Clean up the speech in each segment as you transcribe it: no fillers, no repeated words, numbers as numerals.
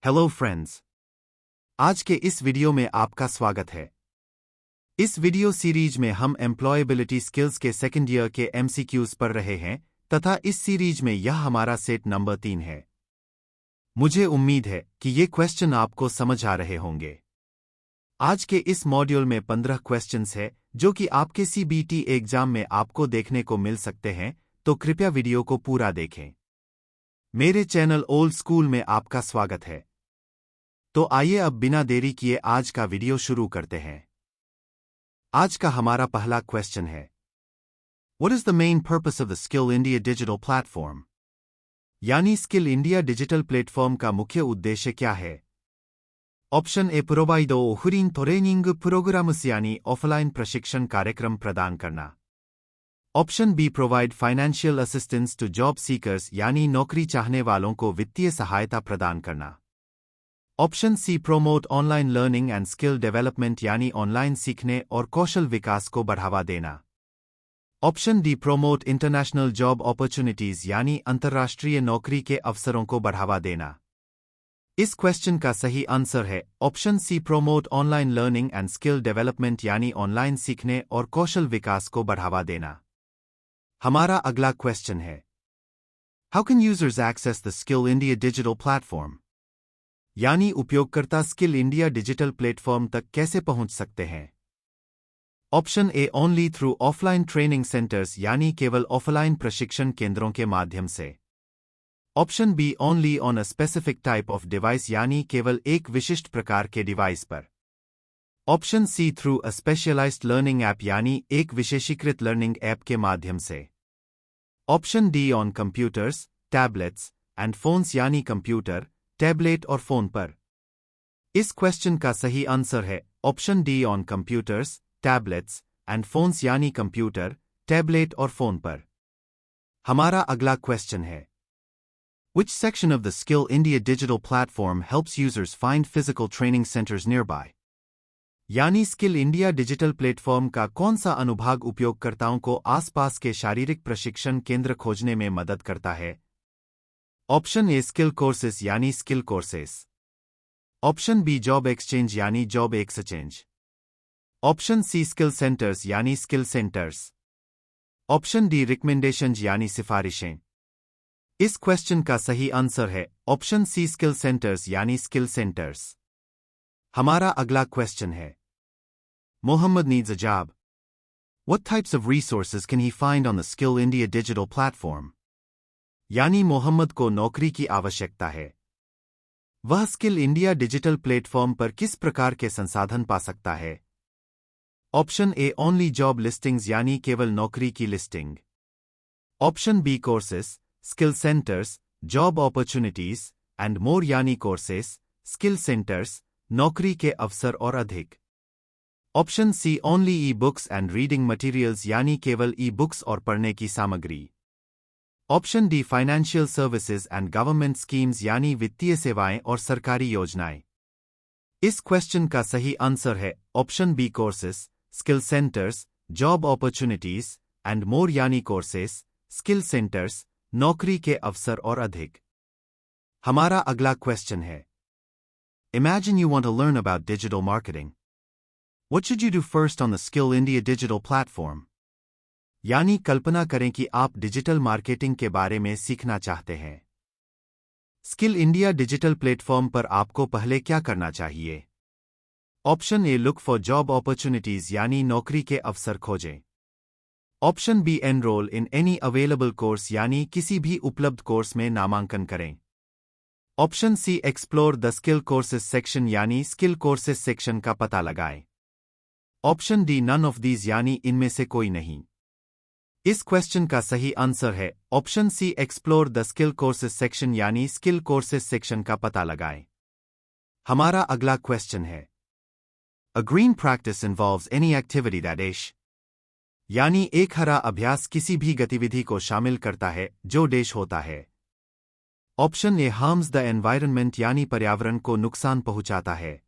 Hello friends, आज के इस वीडियो में आपका स्वागत है। इस वीडियो सीरीज में हम एम्प्लॉयबिलिटी स्किल्स के सेकंड ईयर के एमसीक्यूज पर रहे हैं तथा इस सीरीज में यह हमारा सेट नंबर 3 है। मुझे उम्मीद है कि ये क्वेश्चन आपको समझ आ रहे होंगे। आज के इस मॉड्यूल में 15 क्वेश्चंस है जो कि आपके सीबीटी एग्जाम में आपको देखने को मिल सकते हैं, तो कृपया वीडियो को पूरा देखें। मेरे चैनल ओल्ड स्कूल में आपका स्वागत है। तो आइए अब बिना देरी किए आज का वीडियो शुरू करते हैं। आज का हमारा पहला क्वेश्चन है, What is the main purpose of the Skill India digital platform? यानी स्किल इंडिया डिजिटल प्लेटफॉर्म का मुख्य उद्देश्य क्या है? Option A provide offline training programs यानी ऑफलाइन प्रशिक्षण कार्यक्रम प्रदान करना। Option B provide financial assistance to job seekers यानी नौकरी चाहने वालों को वित्तीय सहायता प्रदान करना। Option C promote online learning and skill development यानी ऑनलाइन सीखने और कौशल विकास को बढ़ावा देना। Option D promote international job opportunities यानी अंतर्राष्ट्रीय नौकरी के अवसरों को बढ़ावा देना। इस क्वेश्चन का सही आंसर है option C promote online learning and skill development यानी ऑनलाइन सीखने और कौशल विकास को बढ़ावा देना। हमारा अगला क्वेश्चन है, how can users access the skill India digital platform? यानी उपयोगकर्ता स्किल इंडिया डिजिटल प्लेटफॉर्म तक कैसे पहुंच सकते हैं? Option A only through offline training centres यानी केवल ऑफलाइन प्रशिक्षण केंद्रों के माध्यम से। Option B only on a specific type of device यानी केवल एक विशिष्ट प्रकार के डिवाइस पर। Option C through a specialised learning app यानी एक विशेषीकृत लर्निंग ऐप के माध्यम से। Option D on computers, tablets and phones यानी कंप्यूटर, टैबलेट और फोन पर। इस क्वेश्चन का सही आंसर है option D on computers, tablets and phones यानी कंप्यूटर, टैबलेट और फोन पर। हमारा अगला क्वेश्चन है, Which section of the Skill India digital platform helps users find physical training centers nearby? यानी स्किल इंडिया डिजिटल प्लेटफॉर्म का कौन सा अनुभाग उपयोगकर्ताओं को आसपास के शारीरिक प्रशिक्षण केंद्र खोजने में मदद करता है? ऑप्शन ए स्किल कोर्सेस यानी skill courses. Option B job exchange यानी job exchange. Option C skill centres यानी skill centres. Option D recommendations यानी सिफारिशें। इस क्वेश्चन का सही आंसर है ऑप्शन सी स्किल सेंटर्स यानी स्किल सेंटर्स। हमारा अगला क्वेश्चन है, Mohammed needs a job. What types of resources can he find on the Skill India digital platform? यानी मोहम्मद को नौकरी की आवश्यकता है। वह स्किल इंडिया डिजिटल प्लेटफॉर्म पर किस प्रकार के संसाधन पा सकता है? Option A only job listings यानी केवल नौकरी की listing. Option B courses, skill centres, job opportunities and more यानी कोर्सेस, स्किल सेंटर्स, नौकरी के अवसर और अधिक। Option C only e books and reading materials यानी केवल ई बुक्स और पढ़ने की सामग्री। Option D financial services and government schemes यानी वित्तीय सेवाएं और सरकारी योजनाएं। इस क्वेश्चन का सही आंसर है option B courses, skill centres, job opportunities and more यानी कोर्सेस, स्किल सेंटर्स, नौकरी के अवसर और अधिक। हमारा अगला क्वेश्चन है, imagine you want to learn about digital marketing. What should you do first on the skill India digital platform? यानी कल्पना करें कि आप डिजिटल मार्केटिंग के बारे में सीखना चाहते हैं। स्किल इंडिया डिजिटल प्लेटफॉर्म पर आपको पहले क्या करना चाहिए? Option A look for job opportunities यानी नौकरी के अवसर खोजें। Option B enrol in any available course यानी किसी भी उपलब्ध कोर्स में नामांकन करें। Option C explore the skill courses section यानी स्किल कोर्सेज सेक्शन का पता लगाएं। Option D none of these यानी इनमें से कोई नहीं। इस क्वेश्चन का सही आंसर है option C explore the skill courses section यानी स्किल कोर्सेज सेक्शन का पता लगाएं। हमारा अगला क्वेश्चन है, a green practice involves any activity that is. यानी एक हरा अभ्यास किसी भी गतिविधि को शामिल करता है जो डैश होता है। Option A harms the environment यानी पर्यावरण को नुकसान पहुंचाता है।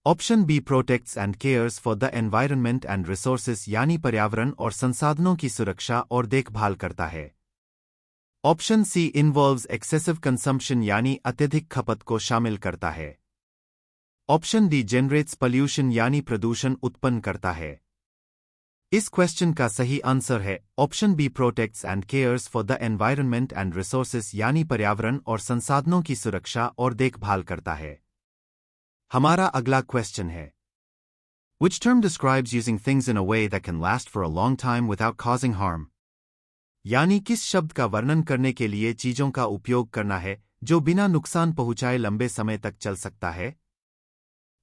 Option B protects and cares for the environment and resources यानी पर्यावरण और संसाधनों की सुरक्षा और देखभाल करता है। Option C involves excessive consumption यानी अत्यधिक खपत को शामिल करता है। ऑप्शन डी जनरेट्स पॉल्यूशन यानी प्रदूषण उत्पन्न करता है। इस क्वेश्चन का सही आंसर है option B protects and cares for the environment and resources यानी पर्यावरण और संसाधनों की सुरक्षा और देखभाल करता है। हमारा अगला क्वेश्चन है Which term describes using things in a way that can last for a long time without causing harm? यानी किस शब्द का वर्णन करने के लिए चीजों का उपयोग करना है जो बिना नुकसान पहुंचाए लंबे समय तक चल सकता है?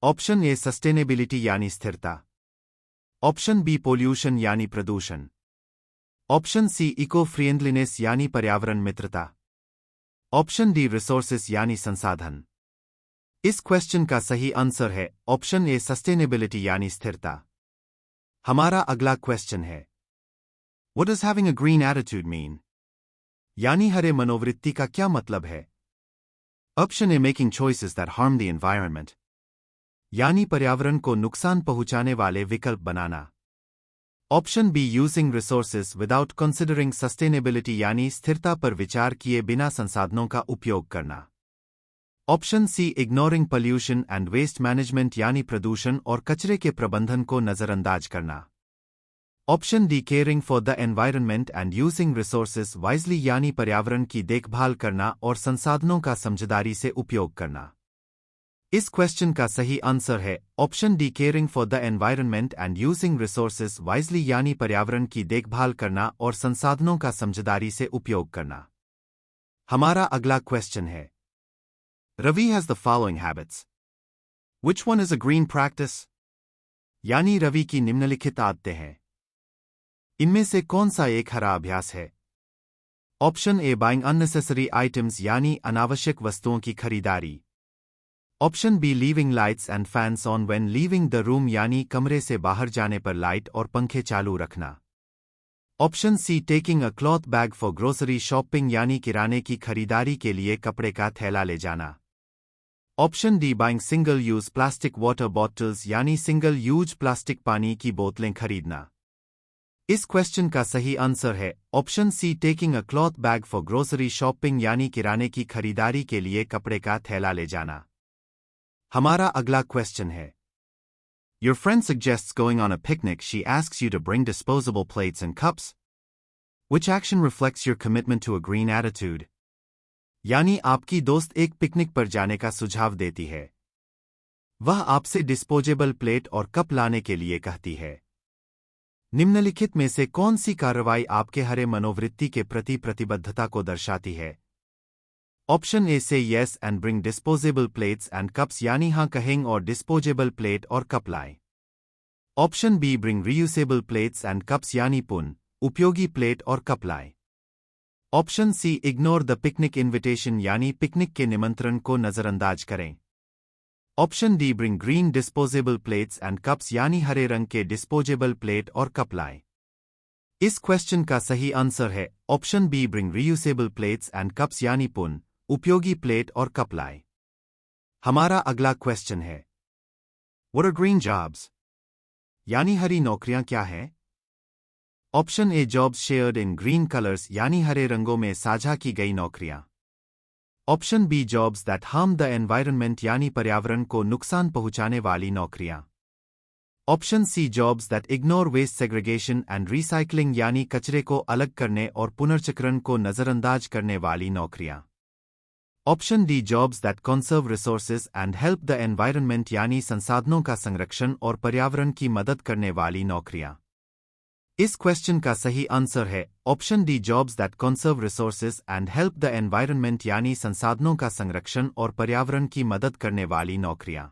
ऑप्शन ए सस्टेनेबिलिटी यानी स्थिरता। ऑप्शन बी पोल्यूशन यानी प्रदूषण। ऑप्शन सी इको फ्रेंडलीनेस यानी पर्यावरण मित्रता। ऑप्शन डी रिसोर्सेस यानी संसाधन। इस क्वेश्चन का सही आंसर है ऑप्शन ए सस्टेनेबिलिटी यानी स्थिरता। हमारा अगला क्वेश्चन है What does having a green attitude mean? यानी हरे मनोवृत्ति का क्या मतलब है? Option A making choices that harm the environment यानी पर्यावरण को नुकसान पहुंचाने वाले विकल्प बनाना। Option B using resources without considering sustainability यानी स्थिरता पर विचार किए बिना संसाधनों का उपयोग करना। Option C ignoring pollution and waste management यानी प्रदूषण और कचरे के प्रबंधन को नजरअंदाज करना। Option D caring for the environment and using resources wisely यानी पर्यावरण की देखभाल करना और संसाधनों का समझदारी से उपयोग करना। इस क्वेश्चन का सही आंसर है option D caring for the environment and using resources wisely यानी पर्यावरण की देखभाल करना और संसाधनों का समझदारी से उपयोग करना। हमारा अगला क्वेश्चन है Ravi has the following habits. Which one is a green practice? यानी रवि की निम्नलिखित आदतें हैं। इनमें से कौन सा एक हरा अभ्यास है? ऑप्शन ए बाइंग अननेसेसरी आइटम्स यानी अनावश्यक वस्तुओं की खरीदारी। Option be leaving lights and fans on when leaving the room यानी कमरे से बाहर जाने पर लाइट और पंखे चालू रखना। Option C taking a cloth bag for grocery shopping यानी किराने की खरीदारी के लिए कपड़े का थैला ले जाना। Option D buying single use plastic water bottles यानी सिंगल यूज प्लास्टिक पानी की बोतलें खरीदना। इस क्वेश्चन का सही आंसर है option C taking a cloth bag for grocery shopping यानी किराने की खरीदारी के लिए कपड़े का थैला ले जाना। हमारा अगला क्वेश्चन है Your friend suggests going on a picnic. She asks you to bring disposable plates and cups. Which action reflects your commitment to a green attitude? यानी आपकी दोस्त एक पिकनिक पर जाने का सुझाव देती है। वह आपसे डिस्पोजेबल प्लेट और कप लाने के लिए कहती है। निम्नलिखित में से कौन सी कार्रवाई आपके हरे मनोवृत्ति के प्रति प्रतिबद्धता को दर्शाती है? Option A say yes and bring disposable plates and cups यानी हाँ कहें और डिस्पोजेबल प्लेट और कप लाएं। Option B bring reusable plates and cups यानी पुनः उपयोगी प्लेट और कप लाएं। Option C ignore the picnic invitation यानी पिकनिक के निमंत्रण को नजरअंदाज करें। Option D bring green disposable plates and cups यानी हरे रंग के डिस्पोजेबल प्लेट और कप लाएं। इस क्वेश्चन का सही आंसर है option B bring reusable plates and cups यानी पुनः उपयोगी प्लेट और कप लाएं। हमारा अगला क्वेश्चन है What are green jobs? यानी हरी नौकरियां क्या हैं? Option A jobs shared in green colours यानी हरे रंगों में साझा की गई नौकरियां। Option B jobs that harm the environment यानी पर्यावरण को नुकसान पहुंचाने वाली नौकरियां। Option C jobs that ignore waste segregation and recycling यानी कचरे को अलग करने और पुनर्चक्रण को नजरअंदाज करने वाली नौकरियां। Option D jobs that conserve resources and help the environment यानी संसाधनों का संरक्षण और पर्यावरण की मदद करने वाली नौकरियां। इस क्वेश्चन का सही आंसर है option D jobs that conserve resources and help the environment यानी संसाधनों का संरक्षण और पर्यावरण की मदद करने वाली नौकरियां।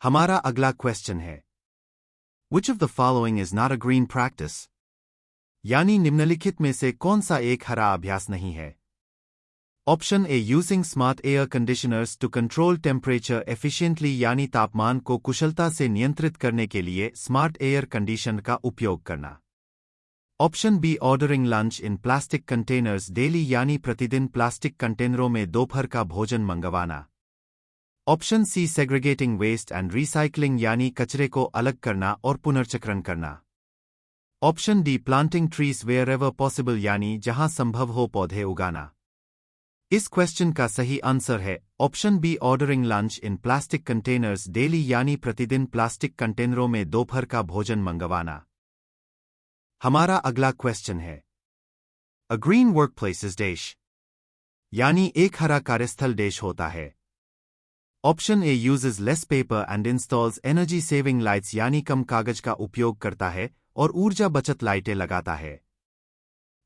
हमारा अगला क्वेश्चन है Which of the following is not a green practice? यानी निम्नलिखित में से कौन सा एक हरा अभ्यास नहीं है? Option A using smart air conditioners to control temperature efficiently यानी तापमान को कुशलता से नियंत्रित करने के लिए स्मार्ट एयर कंडीशन का उपयोग करना। Option B ordering lunch in plastic containers daily यानी प्रतिदिन प्लास्टिक कंटेनरों में दोपहर का भोजन मंगवाना। Option C segregating waste and recycling यानी कचरे को अलग करना और पुनर्चक्रण करना। Option D planting trees wherever possible यानी जहां संभव हो पौधे उगाना। इस क्वेश्चन का सही आंसर है option B ordering lunch in plastic containers daily यानी प्रतिदिन प्लास्टिक कंटेनरों में दोपहर का भोजन मंगवाना। हमारा अगला क्वेश्चन है a green workplace is dash यानी एक हरा कार्यस्थल डैश होता है। Option A uses less paper and installs energy saving lights यानी कम कागज का उपयोग करता है और ऊर्जा बचत लाइटें लगाता है।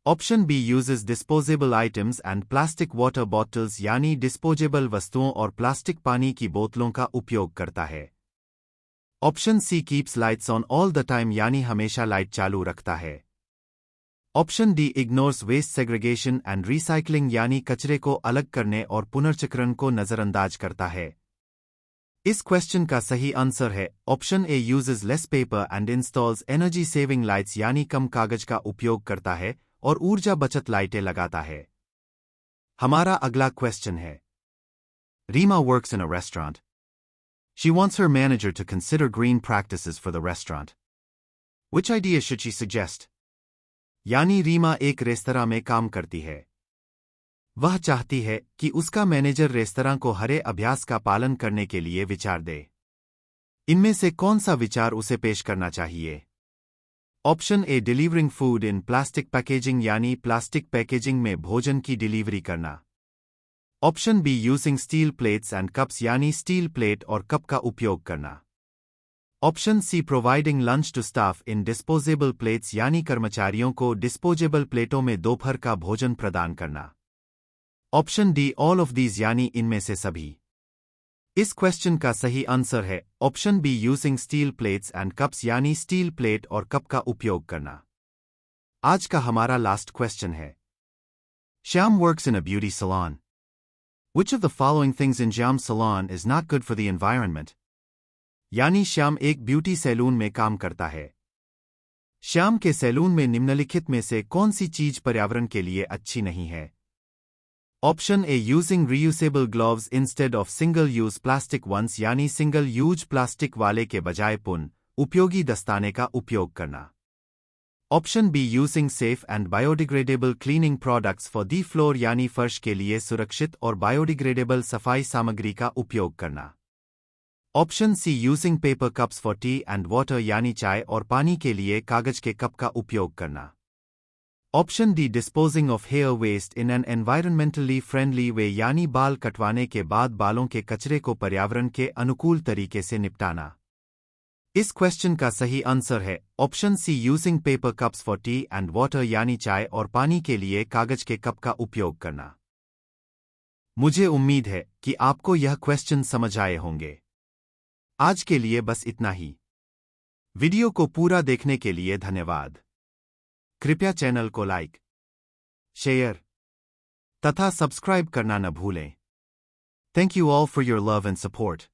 Option B uses disposable items and plastic water bottles यानी डिस्पोजेबल वस्तुओं और प्लास्टिक पानी की बोतलों का उपयोग करता है। Option C keeps lights on all the time यानी हमेशा लाइट चालू रखता है। Option D ignores waste segregation and recycling यानी कचरे को अलग करने और पुनर्चक्रण को नजरअंदाज करता है। इस क्वेश्चन का सही आंसर है option A uses less paper and installs energy saving lights यानी कम कागज का उपयोग करता है और ऊर्जा बचत लाइटें लगाता है। हमारा अगला क्वेश्चन है Reema works in a restaurant. She wants her manager to consider green practices for the restaurant. Which idea should she suggest? यानी रीमा एक रेस्तरां में काम करती है। वह चाहती है कि उसका मैनेजर रेस्तरां को हरे अभ्यास का पालन करने के लिए विचार दे। इनमें से कौन सा विचार उसे पेश करना चाहिए? Option A delivering food in plastic packaging यानी प्लास्टिक पैकेजिंग में भोजन की डिलीवरी करना। Option B using steel plates and cups यानी स्टील प्लेट और कप का उपयोग करना। Option C providing lunch to staff in disposable plates यानी कर्मचारियों को डिस्पोजेबल प्लेटों में दोपहर का भोजन प्रदान करना। Option D all of these यानी इनमें से सभी। इस क्वेश्चन का सही आंसर है option B using steel plates and cups यानी स्टील प्लेट और कप का उपयोग करना। आज का हमारा लास्ट क्वेश्चन है Shyam works in a beauty salon. Which of the following things in Shyam's salon is not good for the environment? यानी श्याम एक ब्यूटी सैलून में काम करता है। श्याम के सैलून में निम्नलिखित में से कौन सी चीज पर्यावरण के लिए अच्छी नहीं है? Option A using reusable gloves instead of single use plastic ones यानी सिंगल यूज प्लास्टिक वाले के बजाय पुनः उपयोगी दस्ताने का उपयोग करना। Option B using safe and biodegradable cleaning products for the floor यानी फर्श के लिए सुरक्षित और बायोडिग्रेडेबल सफाई सामग्री का उपयोग करना। Option C using paper cups for tea and water यानी चाय और पानी के लिए कागज के कप का उपयोग करना। Option D disposing of hair waste in an environmentally friendly way यानी बाल कटवाने के बाद बालों के कचरे को पर्यावरण के अनुकूल तरीके से निपटाना। इस क्वेश्चन का सही आंसर है option C using paper cups for tea and water यानी चाय और पानी के लिए कागज के कप का उपयोग करना। मुझे उम्मीद है कि आपको यह क्वेश्चन समझ आए होंगे। आज के लिए बस इतना ही। वीडियो को पूरा देखने के लिए धन्यवाद। कृपया चैनल को लाइक, शेयर तथा सब्सक्राइब करना न भूलें। Thank you all for your love and support.